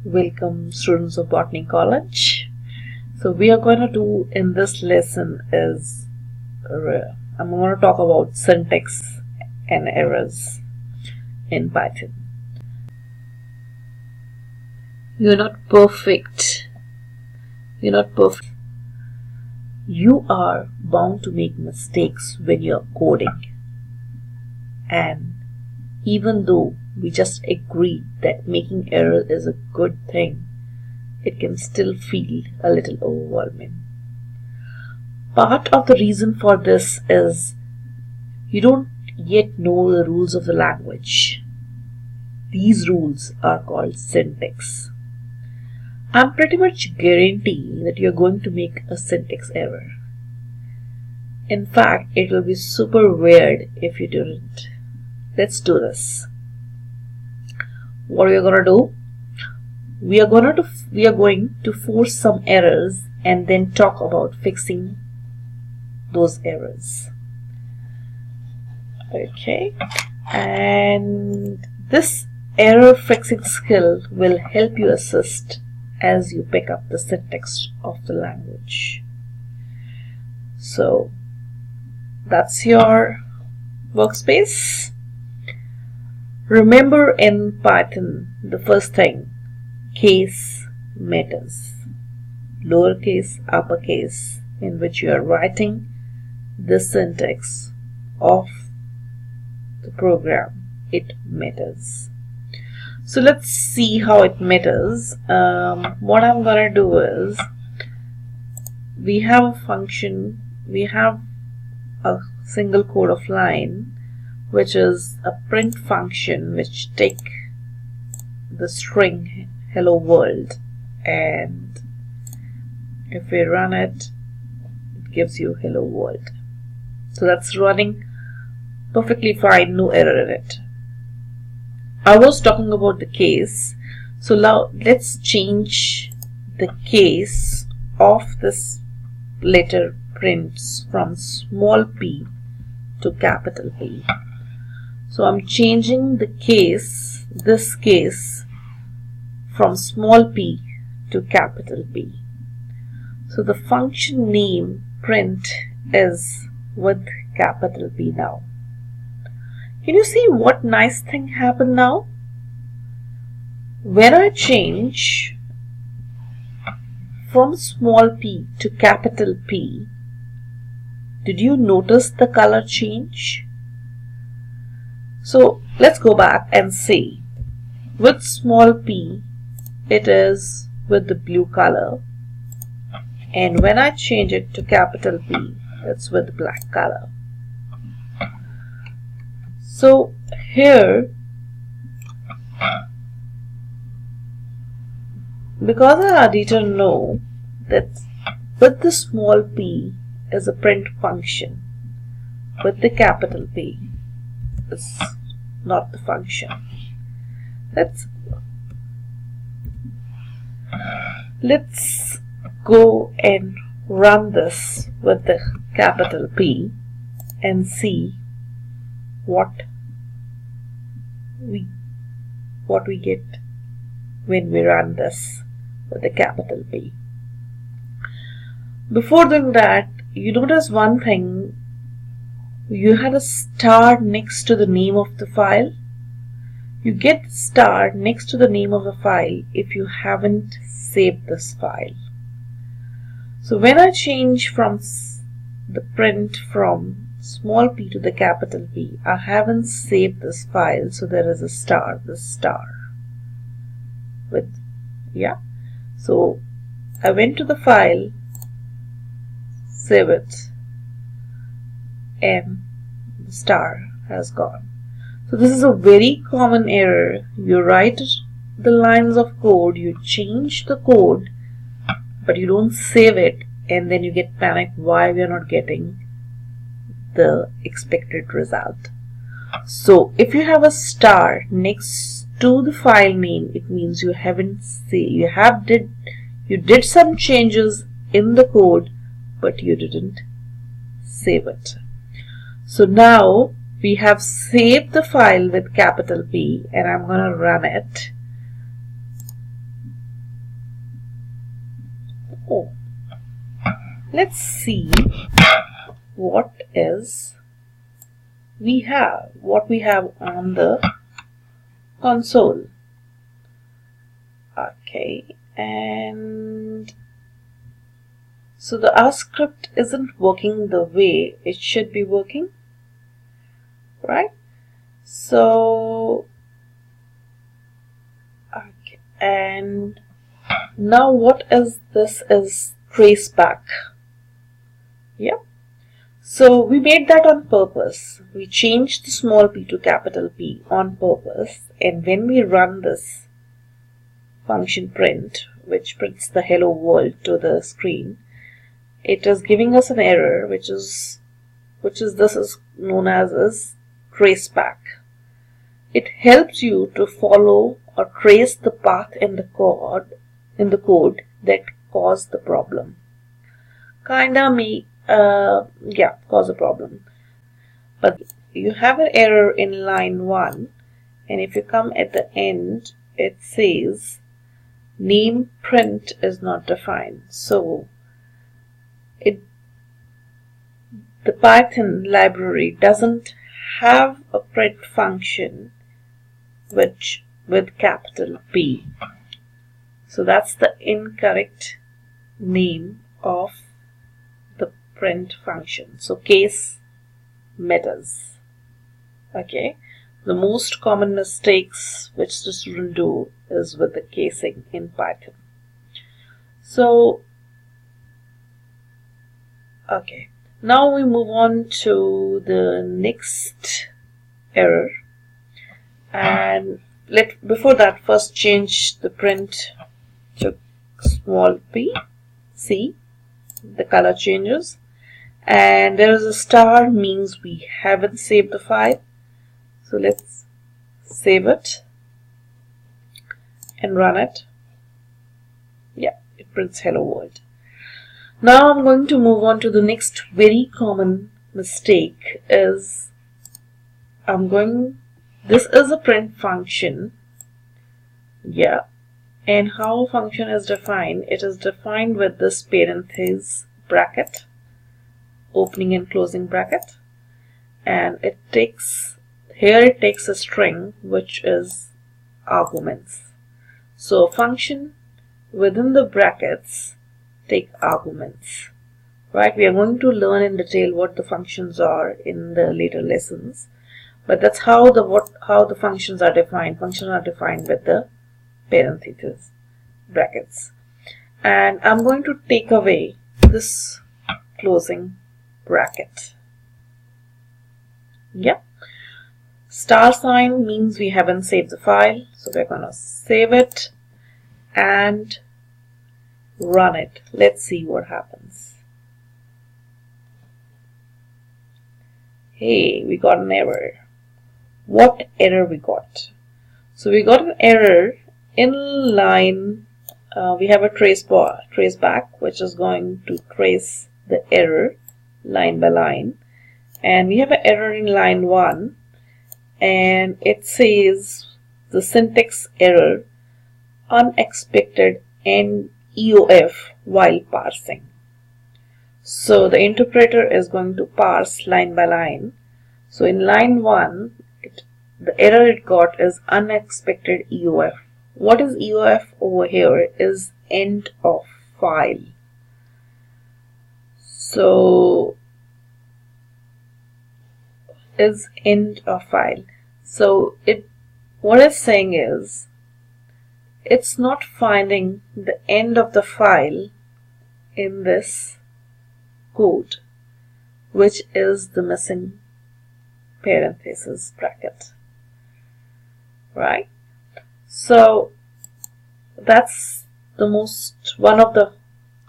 Welcome students of Botany College. So we are going to do in this lesson is I'm going to talk about syntax and errors in Python. You're not perfect. You're not perfect. You are bound to make mistakes when you're coding. And even though we just agreed that making error is a good thing, it can still feel a little overwhelming. Part of the reason for this is you don't yet know the rules of the language. These rules are called syntax. I'm pretty much guarantee that you're going to make a syntax error. In fact, it will be super weird if you didn't. Let's do this. What we are going to do? We are going to force some errors and then talk about fixing those errors. Okay, and this error fixing skill will help you assist as you pick up the syntax of the language. So that's your workspace. Remember, in Python, the first thing, case matters. Lowercase, uppercase, in which you are writing the syntax of the program. It matters. So let's see how it matters. What I'm gonna do is, we have a function, we have a single code of line, which is a print function which take the string hello world, and if we run it, it gives you hello world. So that's running perfectly fine, no error in it. I was talking about the case, so now let's change the case of this letter prints from small p to capital P. So I'm changing the case, this case, from small p to capital P. So the function name print is with capital P now. Can you see what nice thing happened now? When I change from small p to capital P, did you notice the color change? So let's go back and see. With small p, it is with the blue color, and when I change it to capital P, it's with the black color. So here, because our editor know that with the small p is a print function, with the capital P is not the function. Let's go and run this with the capital P and see what we get when we run this with the capital P. Before doing that, you notice one thing. You had a star next to the name of the file. You get star next to the name of the file if you haven't saved this file. So when I change from the print from small p to the capital P, I haven't saved this file, so there is a star, this star. So I went to the file, save it, and the star has gone. So this is a very common error. You write the lines of code, you change the code, but you don't save it, and then you get panicked why we are not getting the expected result. So if you have a star next to the file name, it means you haven't saved. You did some changes in the code, but you didn't save it. So now we have saved the file with capital P, and I'm going to run it. Oh, let's see what we have on the console. Okay, and so our script isn't working the way it should be working, right? So okay, and now what is this is traceback. Yeah, so we made that on purpose. We changed the small p to capital P on purpose, and when we run this function print, which prints the hello world to the screen, it is giving us an error, which is known as traceback. It helps you to follow or trace the path in the code that caused the problem. Cause a problem. But you have an error in line 1, and if you come at the end, it says name print is not defined. So the Python library doesn't have a print function with capital P. So that's the incorrect name of the print function. So case matters. Okay, the most common mistakes which the student do is with the casing in Python. So okay, now we move on to the next error, and before that, first change the print to small p. See, the color changes, and there is a star, means we haven't saved the file. So let's save it and run it. Yeah, it prints hello world. Now I'm going to move on to the next very common mistake. This is a print function. Yeah, and how a function is defined, it is defined with this parenthesis bracket, opening and closing bracket, and it takes a string which is arguments. So a function within the brackets take arguments, right? We are going to learn in detail what the functions are in the later lessons, but that's how the functions are defined. Functions are defined with the parentheses brackets, and I'm going to take away this closing bracket. Yeah, star sign means we haven't saved the file, so we're going to save it and run it. Let's see what happens. Hey, we got an error. What error we got? So we got an error in line. We have a traceback, which is going to trace the error line by line, and we have an error in line 1, and it says the syntax error, unexpected end EOF while parsing. So the interpreter is going to parse line by line. So in line 1, the error it got is unexpected EOF. What is EOF over here is end of file. So is end of file. So what it's saying is it's not finding the end of the file in this code, which is the missing parenthesis bracket, right? So that's one of the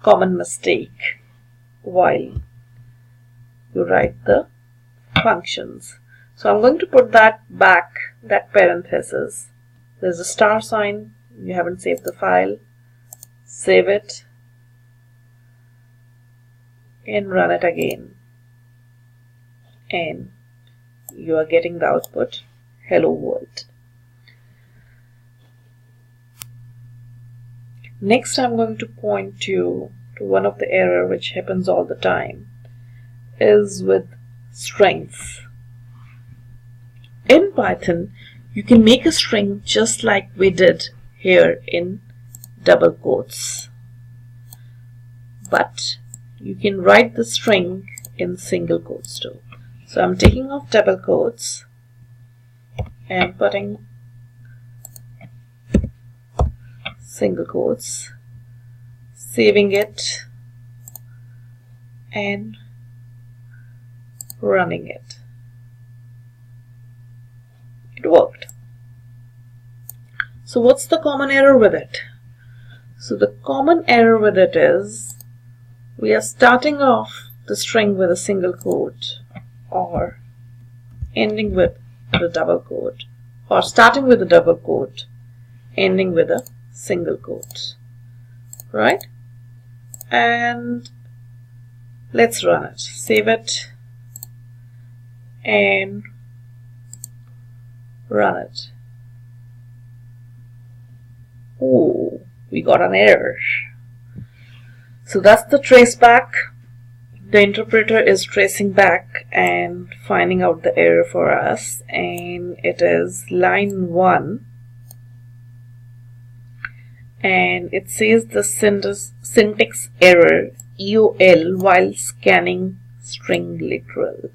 common mistake while you write the functions. So I'm going to put that parenthesis. There's a star sign. You haven't saved the file. Save it and run it again, and you are getting the output hello world. Next, I'm going to point you to one of the error which happens all the time is with strings. In Python, you can make a string just like we did here in double quotes, but you can write the string in single quotes too. So I'm taking off double quotes and putting single quotes, saving it and running it. It worked. So what's the common error with it? So the common error with it is we are starting off the string with a single quote, or ending with a double quote, or starting with a double quote, ending with a single quote, right? And let's run it. Save it and run it. Oh, we got an error. So that's the trace back. The interpreter is tracing back and finding out the error for us, and it is line 1, and it says the syntax error EOL while scanning string literal.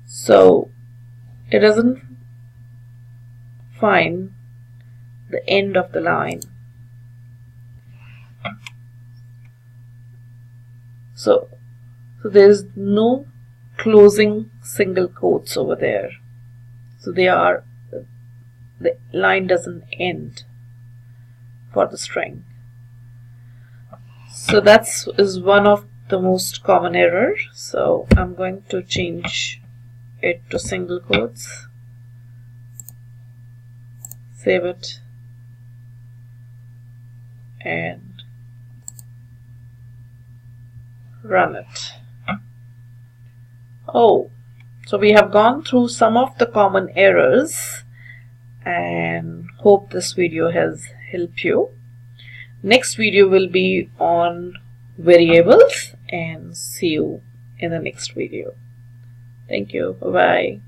So it doesn't find the end of the line. So there's no closing single quotes over there. So the line doesn't end for the string. So that is one of the most common errors. So I'm going to change it to single quotes. Save it and run it. Oh, so we have gone through some of the common errors and hope this video has helped you. Next video will be on variables, and see you in the next video. Thank you. Bye-bye.